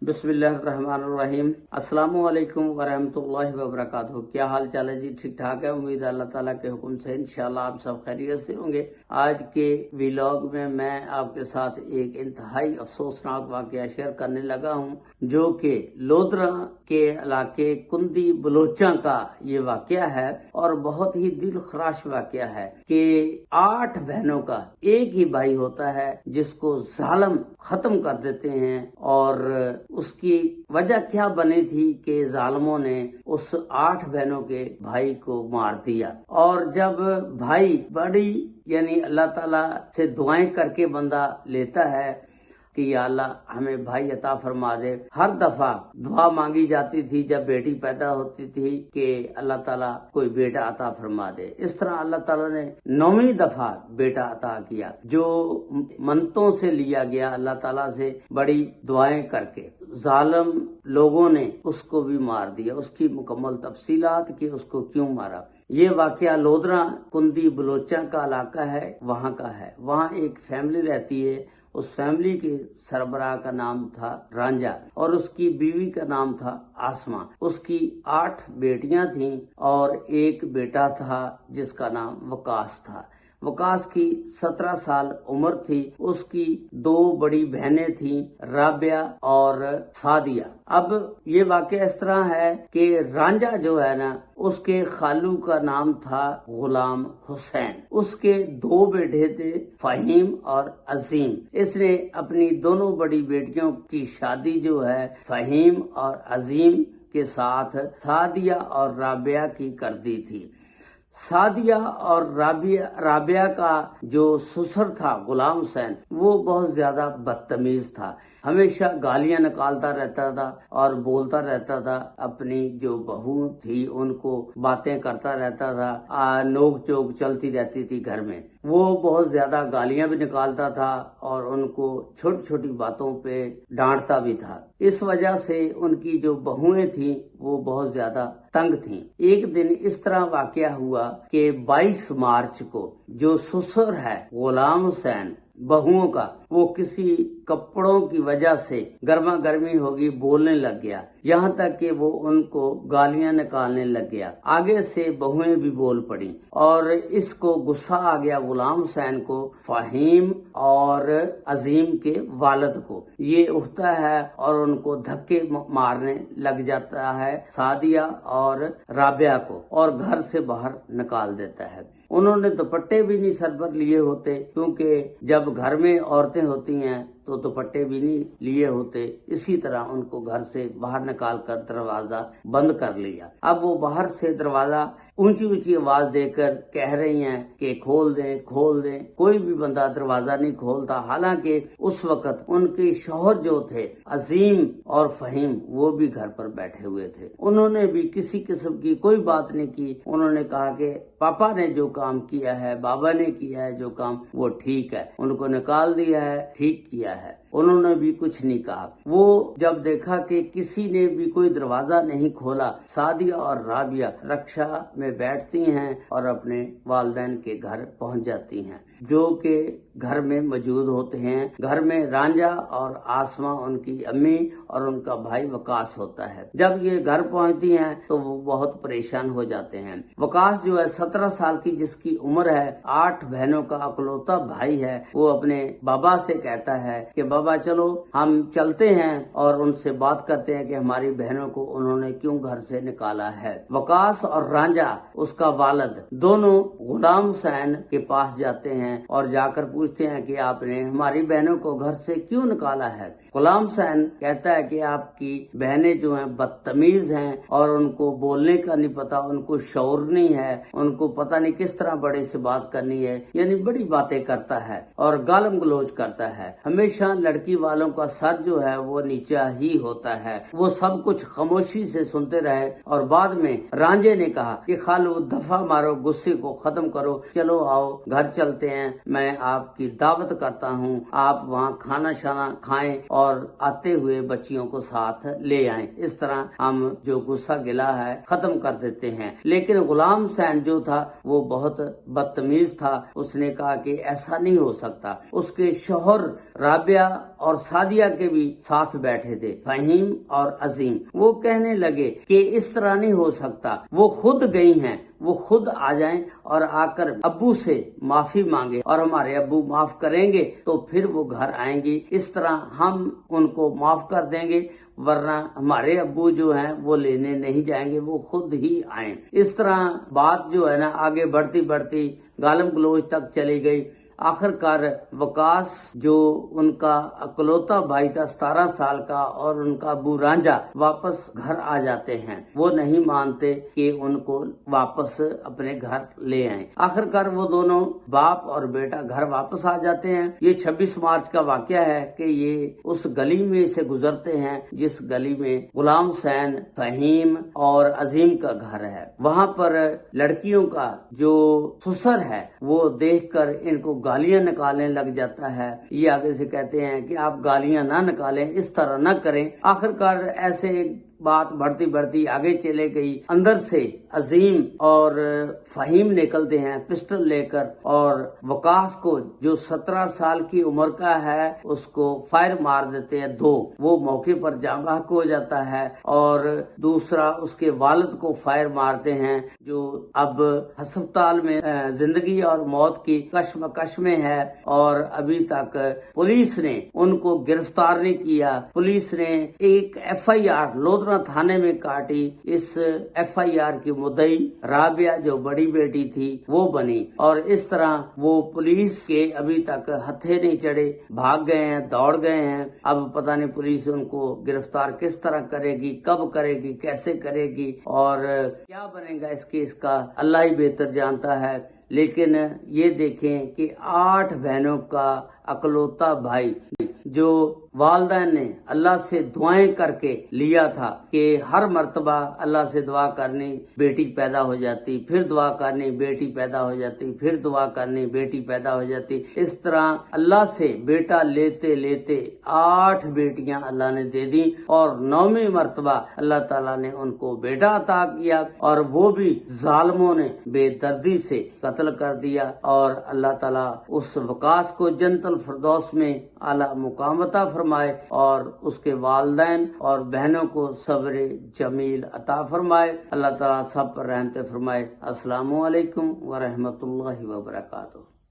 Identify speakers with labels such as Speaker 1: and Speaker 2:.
Speaker 1: बिस्मिल्लाहिर्रहमानिर्रहीम। अस्सलामु अलैकुम वरहमतुल्लाहि वबरकातुहू। क्या हाल चाल है जी? ठीक ठाक है। उम्मीद है अल्लाह ताला के हुक्म से इंशाल्लाह आप सब खैरियत से होंगे। आज के व्लॉग में मैं आपके साथ एक इंतहाई अफसोसनाक वाकया शेयर करने लगा हूँ, जो कि लोधरा के इलाके कुंदी बलोचा का ये वाकया है और बहुत ही दिल खराश वाकया है कि 8 बहनों का एक ही भाई होता है जिसको जालिम खत्म कर देते हैं। और उसकी वजह क्या बनी थी कि जालिमों ने उस 8 बहनों के भाई को मार दिया। और जब भाई बड़ी यानी अल्लाह ताला से दुआएं करके बंदा लेता है कि या अल्लाह हमें भाई अता फरमा दे, हर दफा दुआ मांगी जाती थी जब बेटी पैदा होती थी कि अल्लाह ताला कोई बेटा अता फरमा दे। इस तरह अल्लाह ताला ने 9वीं दफा बेटा अता किया, जो मन्नतों से लिया गया अल्लाह ताला से बड़ी दुआएं करके। जालिम लोगों ने उसको भी मार दिया। उसकी मुकम्मल तफसीलात कि उसको क्यों मारा, ये वाकया लोधरा कुंदी बलोचा का इलाका है, वहाँ का है। वहाँ एक फैमिली रहती है। उस फैमिली के सरबराह का नाम था रांझा और उसकी बीवी का नाम था आसमा। उसकी 8 बेटियां थीं और एक बेटा था जिसका नाम वकास था। वकास की 17 साल उम्र थी। उसकी 2 बड़ी बहनें थीं, राबिया और सादिया। अब ये वाकया इस तरह है कि रांझा जो है ना, उसके खालू का नाम था गुलाम हुसैन। उसके 2 बेटे थे, फहीम और अजीम। इसने अपनी दोनों बड़ी बेटियों की शादी जो है फहीम और अजीम के साथ सादिया और राबिया की कर दी थी। सादिया और राबिया का जो ससुर था गुलाम हुसैन, वो बहुत ज्यादा बदतमीज था। हमेशा गालियां निकालता रहता था और बोलता रहता था। अपनी जो बहू थी उनको बातें करता रहता था। नोक चोक चलती रहती थी घर में। वो बहुत ज्यादा गालियां भी निकालता था और उनको छोटी छोटी बातों पे डांटता भी था। इस वजह से उनकी जो बहुएं थीं वो बहुत ज्यादा तंग थीं। एक दिन इस तरह वाकया हुआ कि 22 मार्च को जो ससुर है गुलाम हुसैन बहुओं का, वो किसी कपड़ों की वजह से गर्मा गर्मी होगी बोलने लग गया, यहाँ तक कि वो उनको गालियां निकालने लग गया। आगे से बहुएं भी बोल पड़ी और इसको गुस्सा आ गया गुलाम हुसैन को, फहीम और अजीम के वालिद को। ये उठता है और उनको धक्के मारने लग जाता है सादिया और राबिया को और घर से बाहर निकाल देता है। उन्होंने दुपट्टे भी नहीं सर पर लिए होते, क्योंकि जब घर में औरतें होती हैं तो दुपट्टे भी नहीं लिए होते। इसी तरह उनको घर से बाहर निकाल कर दरवाजा बंद कर लिया। अब वो बाहर से दरवाजा ऊंची ऊंची आवाज देकर कह रही हैं कि खोल दें खोल दें। कोई भी बंदा दरवाजा नहीं खोलता। हालांकि उस वक्त उनके शौहर जो थे अजीम और फहीम, वो भी घर पर बैठे हुए थे। उन्होंने भी किसी किस्म की कोई बात नहीं की। उन्होंने कहा कि पापा ने जो काम किया है, बाबा ने किया है जो काम, वो ठीक है, उनको निकाल दिया है, ठीक किया है। उन्होंने भी कुछ नहीं कहा। वो जब देखा कि किसी ने भी कोई दरवाजा नहीं खोला, सादिया और राबिया रक्षा में बैठती हैं और अपने वालिदैन के घर पहुंच जाती हैं, जो कि घर में मौजूद होते हैं। घर में रांझा और आसमा उनकी अम्मी और उनका भाई वकास होता है। जब ये घर पहुंचती हैं तो वो बहुत परेशान हो जाते हैं। वकास जो है 17 साल की जिसकी उम्र है, 8 बहनों का अकलौता भाई है, वो अपने बाबा से कहता है कि बाबा चलो हम चलते हैं और उनसे बात करते हैं कि हमारी बहनों को उन्होंने क्यों घर से निकाला है। वकास और रांझा उसका वालिद दोनों गुलाम हुसैन के पास जाते हैं और जाकर पूछते हैं कि आपने हमारी बहनों को घर से क्यों निकाला है। गुलाम हुसैन कहता है कि आपकी बहनें जो हैं बदतमीज हैं और उनको बोलने का नहीं पता, उनको शौर नहीं है, उनको पता नहीं किस तरह बड़े से बात करनी है, यानी बड़ी बातें करता है और गालम गलोच करता है। हमेशा लड़की वालों का सर जो है वो नीचा ही होता है। वो सब कुछ खामोशी से सुनते रहे और बाद में रांझे ने कहा कि खालू दफा मारो, गुस्से को खत्म करो, चलो आओ घर चलते हैं, मैं आपकी दावत करता हूँ, आप वहाँ खाना शाना खाएं और आते हुए बच्चियों को साथ ले आएं। इस तरह हम जो गुस्सा गिला है खत्म कर देते हैं। लेकिन गुलाम हुसैन जो था वो बहुत बदतमीज था। उसने कहा कि ऐसा नहीं हो सकता। उसके शौहर राबिया اور سعدیہ کے بھی ساتھ بیٹھے تھے، فہیم اور عظیم۔ وہ کہنے لگے کہ اس طرح نہیں ہو سکتا، وہ خود گئی ہیں، وہ خود آ جائیں اور آ کر ابو سے معافی مانگے اور ہمارے ابو معاف کریں گے تو پھر وہ گھر آئیں گی، اس طرح ہم ان کو معاف کر دیں گے، ورنہ ہمارے ابو جو ہیں وہ لینے نہیں جائیں گے، وہ خود ہی آئیں۔ اس طرح بات جو ہے نا آگے بڑھتی بڑھتی گالم گلوچ تک چلی گئی۔ آخر کار وقاص جو ان کا اکلوتا بھائی تھا 17 سال کا اور ان کا ابو رانجھا واپس گھر آ جاتے ہیں، وہ نہیں مانتے کہ ان کو واپس اپنے گھر لے آئیں۔ آخر کار وہ دونوں باپ اور بیٹا گھر واپس آ جاتے ہیں۔ یہ 26 مارچ کا واقعہ ہے کہ یہ اس گلی میں سے گزرتے ہیں جس گلی میں غلام حسین، فہیم اور عظیم کا گھر ہے۔ وہاں پر لڑکیوں کا جو سسر ہے وہ دیکھ کر ان کو گالیاں نکالنے لگ جاتا ہے۔ یہ آگے سے کہتے ہیں کہ آپ گالیاں نہ نکالیں، اس طرح نہ کریں۔ آخر کار ایسے بات بڑھتی بڑھتی آگے چلے گئی۔ اندر سے عظیم اور فہیم نکلتے ہیں پسٹل لے کر اور وقاص کو جو 17 سال کی عمر کا ہے اس کو فائر مار دیتے ہیں 2۔ وہ موقع پر جاں بحق ہو جاتا ہے اور دوسرا اس کے والد کو فائر مارتے ہیں جو اب ہسپتال میں زندگی اور موت کی کشمکش میں ہے اور ابھی تک پولیس نے ان کو گرفتار نہیں کیا۔ پولیس نے ایک FIR لودھرا تھانے میں کاٹی۔ اس FIR کی مدعی رابعہ جو بڑی بیٹی تھی وہ بنی اور اس طرح وہ پولیس کے ابھی تک ہتھے نہیں چڑھے، بھاگ گئے ہیں، دوڑ گئے ہیں۔ اب پتہ نہیں پولیس ان کو گرفتار کس طرح کرے گی، کب کرے گی، کیسے کرے گی اور کیا بنے گا اس کیس کا، اللہ ہی بہتر جانتا ہے۔ لیکن یہ دیکھیں کہ 8 بہنوں کا اکلوتا بھائی جو والدین نے اللہ سے دعائیں کر کے لیا تھا کہ ہر مرتبہ اللہ سے دعا کرنی بیٹی پیدا ہو جاتی، پھر دعا کرنی بیٹی پیدا ہو جاتی، پھر دعا کرنی بیٹی پیدا ہو جاتی، اس طرح اللہ سے بیٹا لیتے لیتے 8 بیٹیاں اللہ نے دے دی اور 9ویں مرتبہ اللہ تعالیٰ نے ان کو بیٹا عطا کیا اور وہ بھی ظالموں نے بے دردی سے قتل کر دیا۔ اور اللہ تعالیٰ اس وقاص کو جنت الفردوس میں اعلیٰ مقام عطا فرمائے اور اس کے والدین اور بہنوں کو صبر جمیل عطا فرمائے۔ اللہ تعالیٰ سب پر رحمت فرمائے۔ السلام علیکم ورحمۃ اللہ وبرکاتہ۔